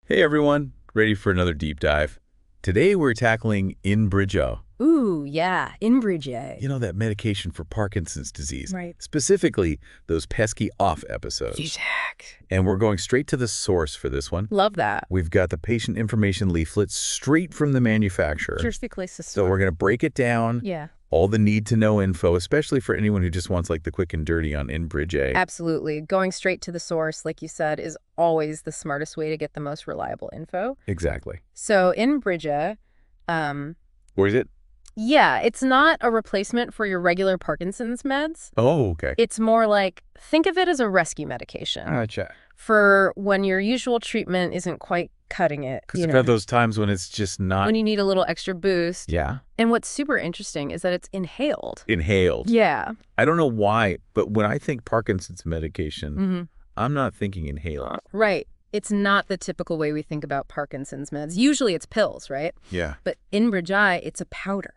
Hey everyone, ready for another deep dive? Today we're tackling Inbrija. Ooh, yeah, Inbrija. You know, that medication for Parkinson's disease. Right. Specifically, those pesky off episodes. Exact. And we're going straight to the source for this one. Love that. We've got the patient information leaflet straight from the manufacturer. So we're going to break it down. Yeah. All the need-to-know info, especially for anyone who just wants like the quick and dirty on Inbrija. Absolutely. Going straight to the source, like you said, is always the smartest way to get the most reliable info. Exactly. So Inbrija, Where is it? yeah, it's not a replacement for your regular Parkinson's meds. Oh, okay. It's more like, think of it as a rescue medication. Gotcha. For when your usual treatment isn't quite cutting it. Because you've had those times when it's just not... When you need a little extra boost. Yeah. And what's super interesting is that it's inhaled. Inhaled. Yeah. I don't know why, but when I think Parkinson's medication, I'm not thinking inhaler. Right. It's not the typical way we think about Parkinson's meds. Usually it's pills, right? Yeah. But Inbrija, it's a powder.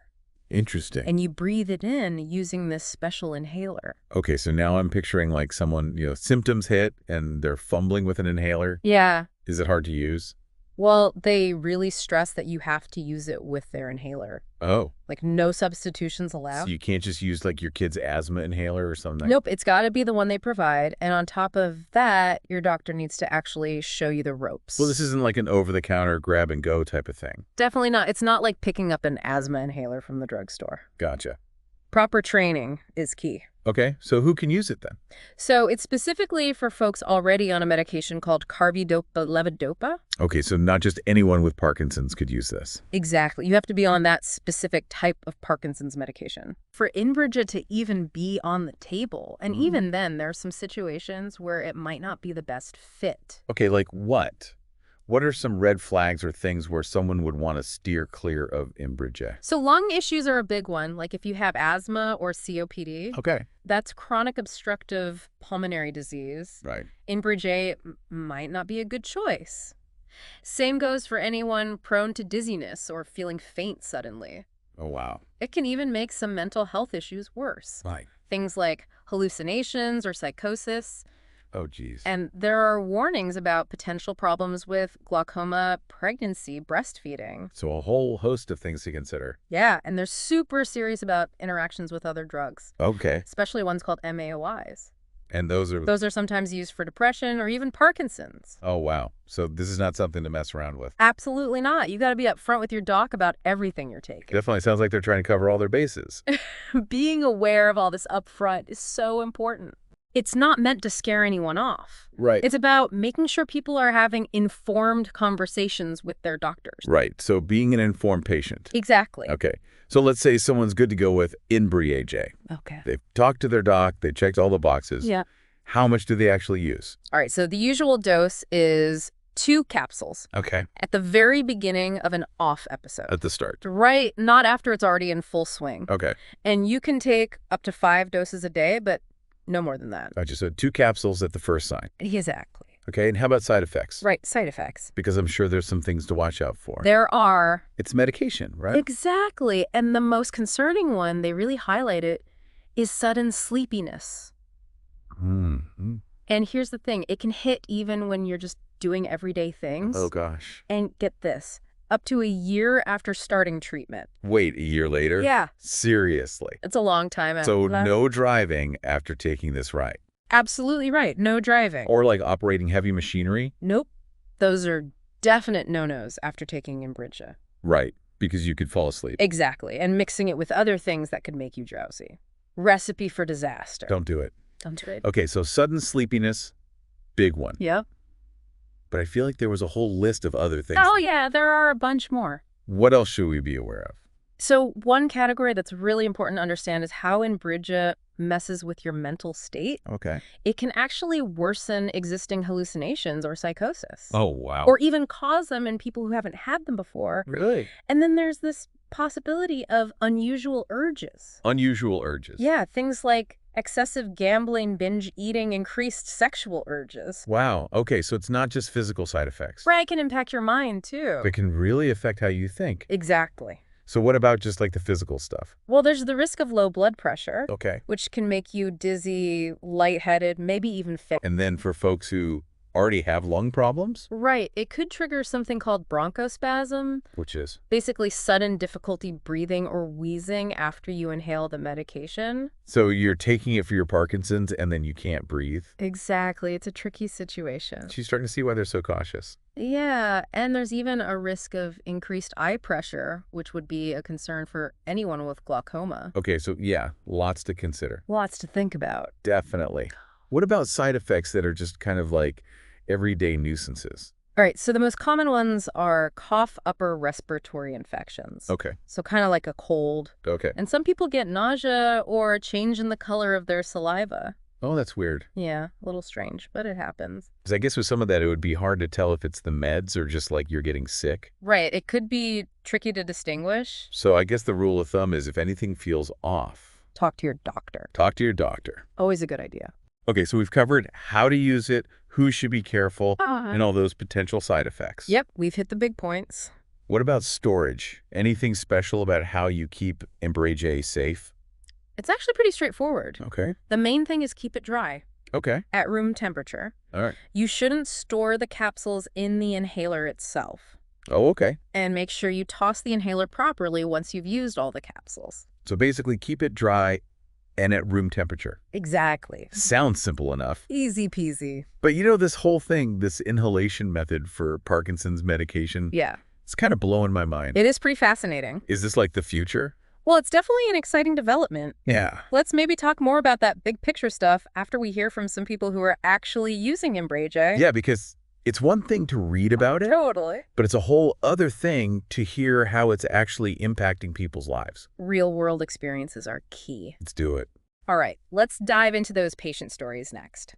Interesting. And you breathe it in using this special inhaler. Okay, so now I'm picturing like someone, symptoms hit and they're fumbling with an inhaler. Yeah. Is it hard to use? Well, they really stress that you have to use it with their inhaler. Oh. Like no substitutions allowed. So you can't just use like your kid's asthma inhaler or something? Nope, it's got to be the one they provide. And on top of that, your doctor needs to actually show you the ropes. Well, this isn't like an over-the-counter grab-and-go type of thing. Definitely not. It's not like picking up an asthma inhaler from the drugstore. Gotcha. Proper training is key. Okay, so who can use it then? So it's specifically for folks already on a medication called Carbidopa, Levodopa. Okay, so not just anyone with Parkinson's could use this. Exactly. You have to be on that specific type of Parkinson's medication. For Inbrija to even be on the table, and even then, there are some situations where it might not be the best fit. Okay, like what? What are some red flags or things where someone would want to steer clear of Inbrija? So lung issues are a big one, like if you have asthma or COPD. Okay. That's chronic obstructive pulmonary disease. Right. Inbrija might not be a good choice. Same goes for anyone prone to dizziness or feeling faint suddenly. Oh, wow. It can even make some mental health issues worse. Right. Things like hallucinations or psychosis. Oh, geez. And there are warnings about potential problems with glaucoma, pregnancy, breastfeeding. So a whole host of things to consider. Yeah, and they're super serious about interactions with other drugs. Okay. Especially ones called MAOIs. And those are... Those are sometimes used for depression or even Parkinson's. Oh, wow. So this is not something to mess around with. Absolutely not. You got to be upfront with your doc about everything you're taking. Definitely sounds like they're trying to cover all their bases. Being aware of all this upfront is so important. It's not meant to scare anyone off. Right. It's about making sure people are having informed conversations with their doctors. Right. So being an informed patient. Exactly. Okay. So let's say someone's good to go with Inbrija. Okay. They've talked to their doc. They checked all the boxes. Yeah. How much do they actually use? All right. So the usual dose is 2 capsules. Okay. At the very beginning of an off episode. At the start. Right. Not after it's already in full swing. Okay. And you can take up to 5 doses a day, but no more than that. Gotcha. So 2 capsules at the first sign. Exactly. Okay. And how about side effects? Right. Side effects. Because I'm sure there's some things to watch out for. There are. It's medication, right? Exactly. And the most concerning one, they really highlight it, is sudden sleepiness. Mm-hmm. And here's the thing. It can hit even when you're just doing everyday things. Oh, gosh. And get this, up to a year after starting treatment. Wait, a year later? Yeah. Seriously? It's a long time. So no driving after taking this right? Absolutely right. No driving. Or like operating heavy machinery? Nope. Those are definite no-nos after taking Inbrija. Right, because you could fall asleep. Exactly. And mixing it with other things that could make you drowsy. Recipe for disaster. Don't do it. Don't do it. Okay, so sudden sleepiness, big one. Yep. But I feel like there was a whole list of other things. Oh, yeah, there are a bunch more. What else should we be aware of? So one category that's really important to understand is how Inbrija messes with your mental state. Okay. It can actually worsen existing hallucinations or psychosis. Oh, wow. Or even cause them in people who haven't had them before. Really? And then there's this possibility of unusual urges. Unusual urges. Yeah, things like excessive gambling, binge eating, increased sexual urges. Wow. Okay, so it's not just physical side effects. Right, it can impact your mind, too. It can really affect how you think. Exactly. So what about just like the physical stuff? Well, there's the risk of low blood pressure. Okay. Which can make you dizzy, lightheaded, maybe even faint. And then for folks who already have lung problems? Right. It could trigger something called bronchospasm, Which is? basically sudden difficulty breathing or wheezing after you inhale the medication. So you're taking it for your Parkinson's and then you can't breathe? Exactly. It's a tricky situation. She's starting to see why they're so cautious. Yeah, and there's even a risk of increased eye pressure, which would be a concern for anyone with glaucoma. Okay, so yeah, lots to consider. Lots to think about. Definitely. What about side effects that are just kind of like everyday nuisances? All right, so the most common ones are cough, upper respiratory infections. Okay. So kind of like a cold. Okay. And some people get nausea or a change in the color of their saliva. Oh, that's weird. Yeah, a little strange, but it happens. Because I guess with some of that, it would be hard to tell if it's the meds or just like you're getting sick. Right, it could be tricky to distinguish. So I guess the rule of thumb is if anything feels off, Talk to your doctor. talk to your doctor. Always a good idea. Okay, so we've covered how to use it, who should be careful, and all those potential side effects. Yep, we've hit the big points. What about storage? Anything special about how you keep Inbrija safe? It's actually pretty straightforward. Okay. The main thing is keep it dry Okay. at room temperature. All right. You shouldn't store the capsules in the inhaler itself. Oh, okay. And make sure you toss the inhaler properly once you've used all the capsules. So basically keep it dry and at room temperature. Exactly. Sounds simple enough. Easy peasy. But you know, this whole thing, this inhalation method for Parkinson's medication, Yeah. it's kind of blowing my mind. It is pretty fascinating. Is this like the future? Well, it's definitely an exciting development. Yeah. Let's maybe talk more about that big picture stuff after we hear from some people who are actually using Inbrija. Yeah, because it's one thing to read about it, Totally. but it's a whole other thing to hear how it's actually impacting people's lives. Real-world experiences are key. Let's do it. All right, let's dive into those patient stories next.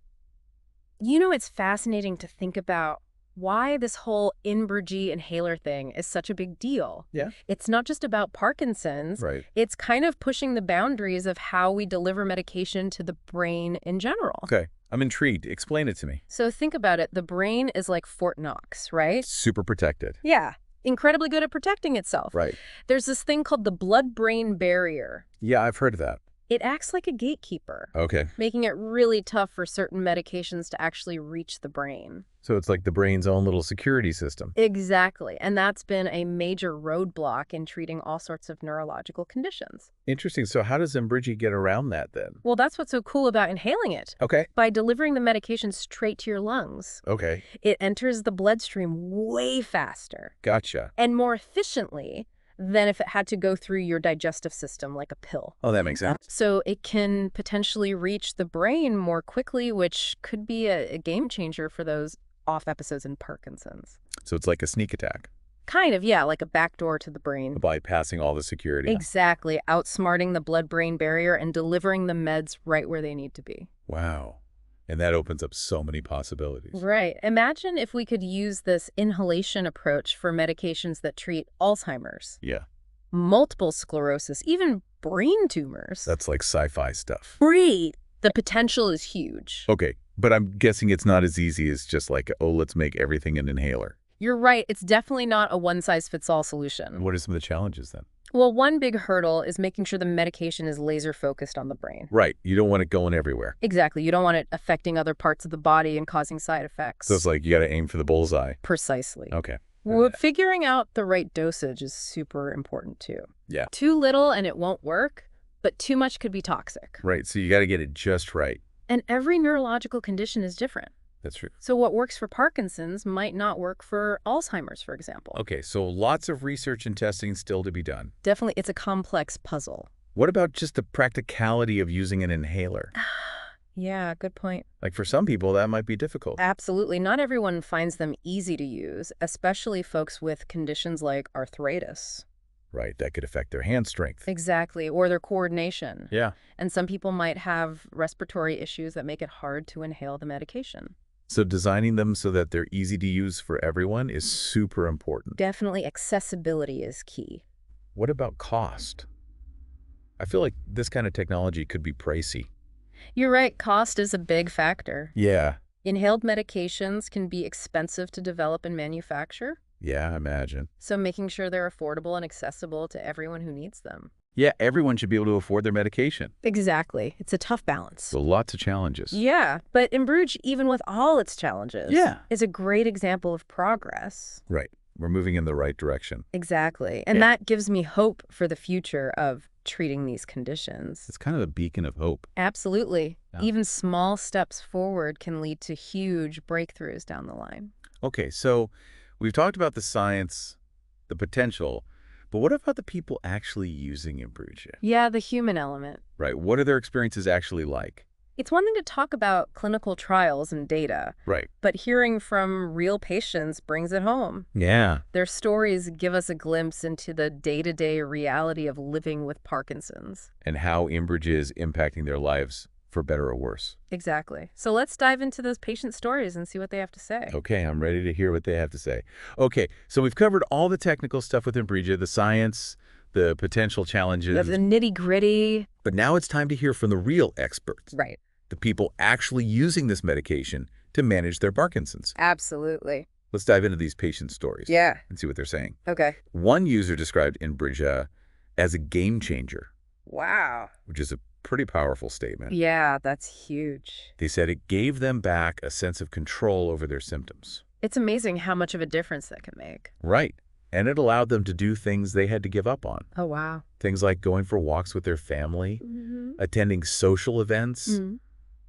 You know, it's fascinating to think about why this whole Inbrija inhaler thing is such a big deal. Yeah. It's not just about Parkinson's. Right. It's kind of pushing the boundaries of how we deliver medication to the brain in general. Okay. I'm intrigued. Explain it to me. So think about it. The brain is like Fort Knox, right? Super protected. Yeah. Incredibly good at protecting itself. Right. There's this thing called the blood-brain barrier. Yeah, I've heard of that. It acts like a gatekeeper, Okay. making it really tough for certain medications to actually reach the brain. So it's like the brain's own little security system. Exactly. And that's been a major roadblock in treating all sorts of neurological conditions. Interesting. So how does Inbrija get around that then? Well, that's what's so cool about inhaling it. Okay. By delivering the medication straight to your lungs, Okay. it enters the bloodstream way faster Gotcha. and more efficiently than if it had to go through your digestive system like a pill. Oh, that makes sense. So it can potentially reach the brain more quickly, which could be a game changer for those off episodes in Parkinson's. So it's like a sneak attack, Kind of, yeah, like a backdoor to the brain. bypassing all the security. Exactly, outsmarting the blood-brain barrier and delivering the meds right where they need to be. Wow. And that opens up so many possibilities. Right. Imagine if we could use this inhalation approach for medications that treat Alzheimer's, Yeah. multiple sclerosis, even brain tumors. That's like sci-fi stuff. Great. The potential is huge. Okay. But I'm guessing it's not as easy as just like, oh, let's make everything an inhaler. You're right. It's definitely not a one-size-fits-all solution. What are some of the challenges then? Well, one big hurdle is making sure the medication is laser-focused on the brain. Right. You don't want it going everywhere. Exactly. You don't want it affecting other parts of the body and causing side effects. So it's like you got to aim for the bullseye. Precisely. Okay. Well, figuring out the right dosage is super important, too. Yeah. Too little and it won't work, but too much could be toxic. Right. So you got to get it just right. And every neurological condition is different. That's true. So what works for Parkinson's might not work for Alzheimer's, for example. Okay. So lots of research and testing still to be done. Definitely, it's a complex puzzle. What about just the practicality of using an inhaler? Yeah, good point. Like for some people, that might be difficult. Absolutely. Not everyone finds them easy to use, especially folks with conditions like arthritis. Right. That could affect their hand strength. Exactly, or their coordination. Yeah. And some people might have respiratory issues that make it hard to inhale the medication. So designing them so that they're easy to use for everyone is super important. Definitely accessibility is key. What about cost? I feel like this kind of technology could be pricey. You're right, cost is a big factor. Yeah. Inhaled medications can be expensive to develop and manufacture, Yeah, I imagine. so making sure they're affordable and accessible to everyone who needs them. Yeah, everyone should be able to afford their medication. Exactly. It's a tough balance. So lots of challenges. Yeah, but Inbrija, even with all its challenges, Yeah. is a great example of progress. Right. We're moving in the right direction. Exactly. And Yeah. that gives me hope for the future of treating these conditions. It's kind of a beacon of hope. Absolutely. Yeah. Even small steps forward can lead to huge breakthroughs down the line. Okay, so we've talked about the science, the potential, but what about the people actually using Inbrija? Yeah, the human element. Right. What are their experiences actually like? It's one thing to talk about clinical trials and data, Right. but hearing from real patients brings it home. Yeah. Their stories give us a glimpse into the day-to-day reality of living with Parkinson's. And how Inbrija is impacting their lives for better or worse. Exactly. So let's dive into those patient stories and see what they have to say. Okay, I'm ready to hear what they have to say. Okay, so we've covered all the technical stuff with Inbrija, the science, the potential challenges. The nitty-gritty. But now it's time to hear from the real experts. Right. The people actually using this medication to manage their Parkinson's. Absolutely. Let's dive into these patient stories. Yeah. And see what they're saying. Okay. One user described Inbrija as a game changer, Wow. which is a pretty powerful statement. Yeah, that's huge. They said it gave them back a sense of control over their symptoms. It's amazing how much of a difference that can make. Right. And it allowed them to do things they had to give up on. Oh, wow. Things like going for walks with their family, attending social events,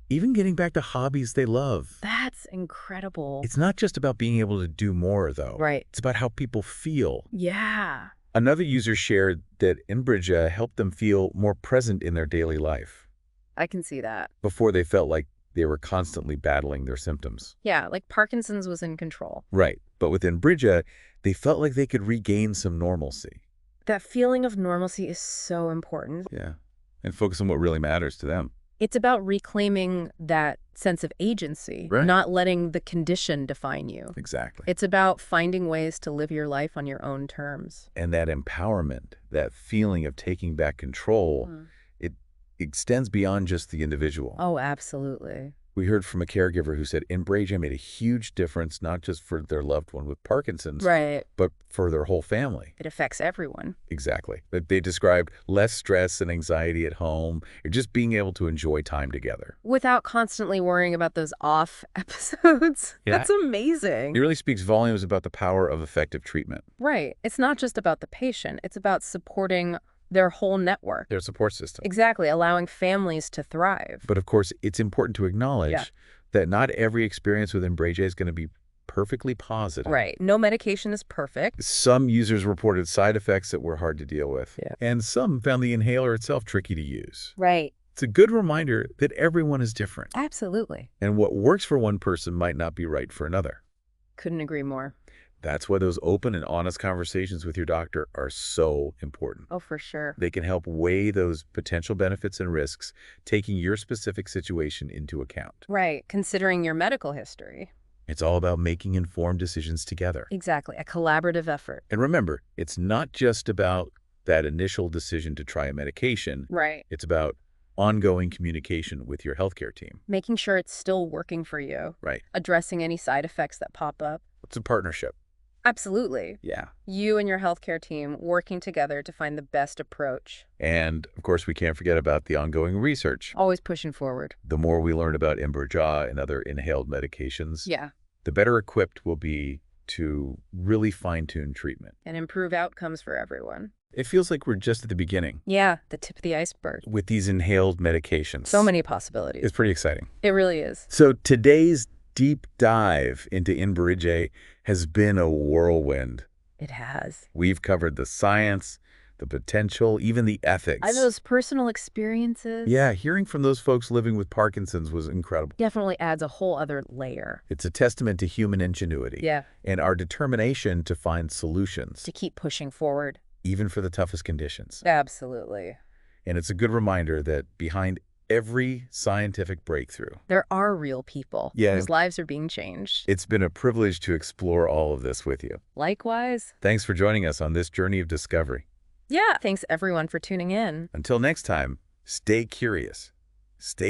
even getting back to hobbies they love. That's incredible. It's not just about being able to do more, though. Right. It's about how people feel. Yeah. Another user shared that Inbrija helped them feel more present in their daily life. I can see that. Before they felt like they were constantly battling their symptoms. Yeah, like Parkinson's was in control. Right. But with Inbrija, they felt like they could regain some normalcy. That feeling of normalcy is so important. Yeah. And focus on what really matters to them. It's about reclaiming that sense of agency, Right. not letting the condition define you. Exactly. It's about finding ways to live your life on your own terms. And that empowerment, that feeling of taking back control, it extends beyond just the individual. Oh, absolutely. We heard from a caregiver who said Inbrija made a huge difference, not just for their loved one with Parkinson's, Right. but for their whole family. It affects everyone. Exactly. They described less stress and anxiety at home, or just being able to enjoy time together. Without constantly worrying about those off episodes. Yeah. That's amazing. It really speaks volumes about the power of effective treatment, Right. It's not just about the patient. It's about supporting their whole network. their support system. Exactly. Allowing families to thrive. But of course, it's important to acknowledge Yeah. that not every experience with Inbrija is going to be perfectly positive. Right. No medication is perfect. Some users reported side effects that were hard to deal with. Yeah. And some found the inhaler itself tricky to use. Right. It's a good reminder that everyone is different. Absolutely. And what works for one person might not be right for another. Couldn't agree more. That's why those open and honest conversations with your doctor are so important. Oh, for sure. They can help weigh those potential benefits and risks, taking your specific situation into account. Right. Considering your medical history. It's all about making informed decisions together. Exactly. A collaborative effort. And remember, it's not just about that initial decision to try a medication. Right. It's about ongoing communication with your healthcare team. Making sure it's still working for you. Right. Addressing any side effects that pop up. It's a partnership. Absolutely. Yeah. You and your healthcare team working together to find the best approach. And of course, we can't forget about the ongoing research. Always pushing forward. The more we learn about Inbrija and other inhaled medications, Yeah. the better equipped we'll be to really fine-tune treatment. And improve outcomes for everyone. It feels like we're just at the beginning Yeah. The tip of the iceberg. with these inhaled medications. So many possibilities. It's pretty exciting. It really is. So today's deep dive into Inbrija has been a whirlwind. It has. We've covered the science, the potential, even the ethics. Those personal experiences. Yeah, hearing from those folks living with Parkinson's was incredible. Definitely adds a whole other layer. It's a testament to human ingenuity. Yeah. And our determination to find solutions, To keep pushing forward. even for the toughest conditions. Absolutely. And it's a good reminder that behind every scientific breakthrough, There are real people Yeah. whose lives are being changed. it's been a privilege to explore all of this with you. Likewise. Thanks for joining us on this journey of discovery. Yeah. Thanks everyone for tuning in. Until next time, stay curious, stay